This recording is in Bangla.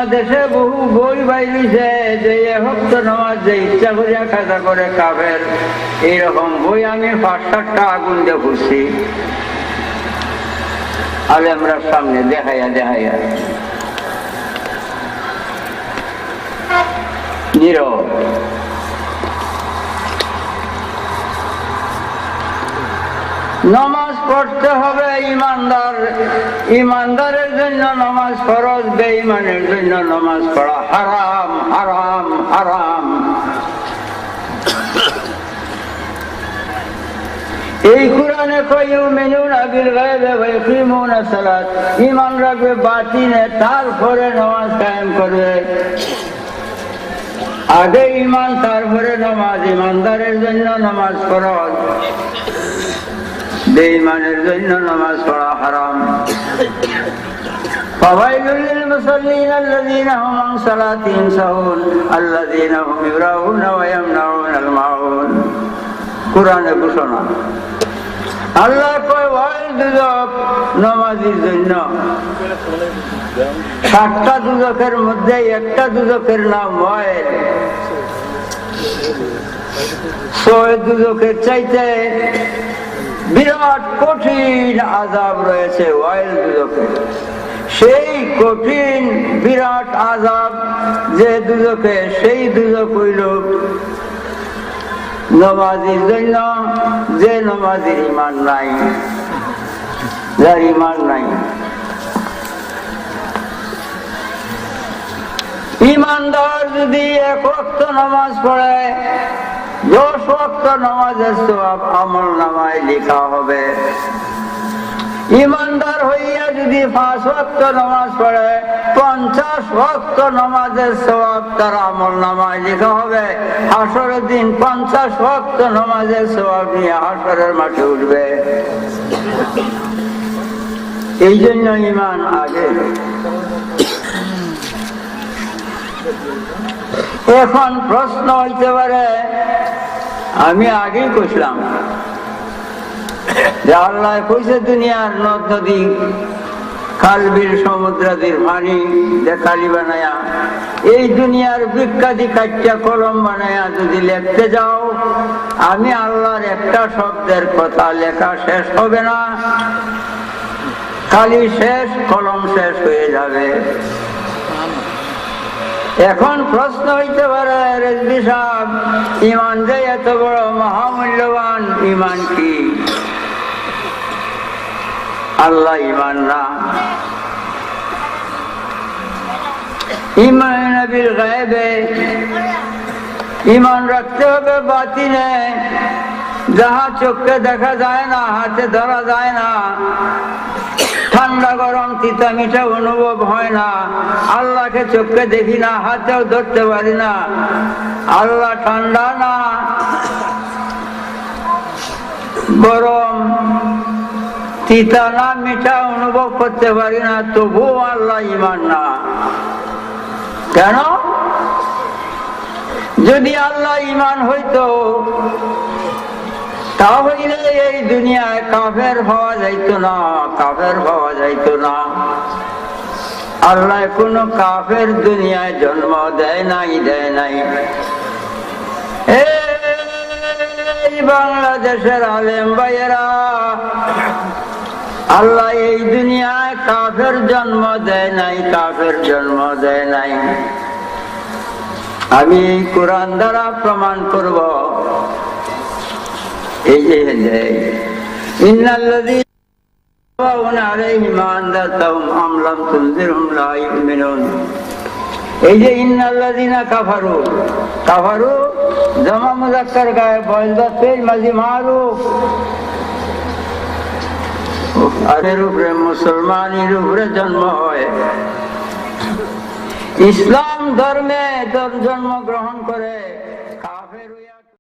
বাংলাদেশে বহু বই বাইরিছে যে হক্ত নামাজ যে ইচ্ছা করিয়া খাজা করে কাফের, এইরকম বই আমি ৫-৭টা আগুন দিয়ে ঘুরছি আলেমরার সামনে দেখাইয়া নীরব। নামাজ পড়তে হবে ইমানদারের জন্য নামাজ ফরজ, বেঈমানের জন্য নামাজ পড়া হারাম হারাম হারাম। এই কোরআনে কয় ইউমিনুনা বিল গায়বি ওয়া ইয়াকিমুনা সালাত, ঈমান রাখবে বাতিনে, তারপরে নামাজ কায়েম করবে। আগে ঈমান তারপরে নামাজ। ঈমানদারের জন্য নামাজ ফরজ, বেঈমানের জন্য নামাজ পড়া হারাম। ফাওয়াইলুল লিল মুসাল্লিন আল্লাযীনা হুম আন সালাতিহিম সাহুন আল্লাযীনা হুম ইউরাউনা ওয়া ইয়ামনাউনাল মাউন। কোরআনে ঘোষণা। আল্লাহ কয় ওয়াইল দুজক নামাজীর জন্য। ৭টা দুজকের মধ্যে একটা দুজকের নাম ওয়াইল। ৬ দুজকের চাইতে বিরাট কঠিন আযাব রয়েছে ওয়াইল দুজকে। সেই কঠিন বিরাট আযাব যে দুজকে, সেই দুজক হইল নামাজীর জন্য যে নামাজীর ঈমান নাই, যার ঈমান নাই। ঈমানদার যদি ১ ওয়াক্ত নামাজ পড়ে ১০ ওয়াক্ত নামাজের সওয়াব আমলনামায় লেখা হবে। ঈমানদার হইয়া যদি ৫ ওয়াক্ত নামাজ পড়ে ৫০ ওয়াক্ত নামাজের সওয়াব তার আমলনামায় লেখা হবে। হাসরের দিন ৫০ ওয়াক্ত নামাজের সওয়াব নিয়ে হাসরের মাঠে উঠবে। এই জন্য ঈমান আগে। এখন প্রশ্ন হইতে পারে, আমি আগেই কইলাম যে আল্লাহ কইছে দুনিয়ার নদ নদী খাল বিল সমুদ্রাদির পানি দেখালি বানায়া, এই দুনিয়ার বিখ্যাতি কাটটা কলম বানায়া যদি লিখতে যাও, আমি আল্লাহর একটা শব্দের কথা লেখা শেষ হবে না, খালি শেষ, কলম শেষ হয়ে যাবে। এখন প্রশ্ন হইতে পারে, রেজভী সাহেব ঈমান যে এত বড় মহামূল্যবান, ঈমান কি? আল্লাহ ঈমান না। ঈমান বিল গায়বে, ঈমান রাখতে হবে বাতিনে, যাহা চোখে দেখা যায় না, হাতে ধরা যায় না, ঠান্ডা গরম তিতা মিঠা অনুভব হয় না। আল্লাহকে চোখে দেখি না, হাতেও ধরতে পারি না। আল্লাহ ঠান্ডা না গরম, তিতা না মিঠা অনুভব করতে পারি না, তবুও আল্লাহ ঈমান না। কেন? যদি আল্লাহ ঈমান হইতো তাহলে এই দুনিয়ায় কাফের হওয়া যাইতো না, কাফের হওয়া যাইতো না। আল্লাহ কোন কাফের দুনিয়ায় জন্ম দেয় নাই। এই বাংলাদেশের আলেম ভাইয়েরা, আল্লাহ এই দুনিয়ায় কাফের জন্ম দেয় নাই, কাফের জন্ম দেয় নাই। আমি কোরআন দ্বারা প্রমাণ করব। এই যে ইন্নাল্লাযীনা আলাইহিম আনযারতাহুম আম লাম তুনযিরহুম লা ইউমিনুন। এই যে ইন্নাল্লাযীনা কাফারু, কাফারু জামা মুযাক্কার গায়ে বয়দা তেজ মাঝি মারুফ। আরের উপরে মুসলমানের উপরে জন্ম হয়, ইসলাম ধর্মে জন্মগ্রহণ করে কাফের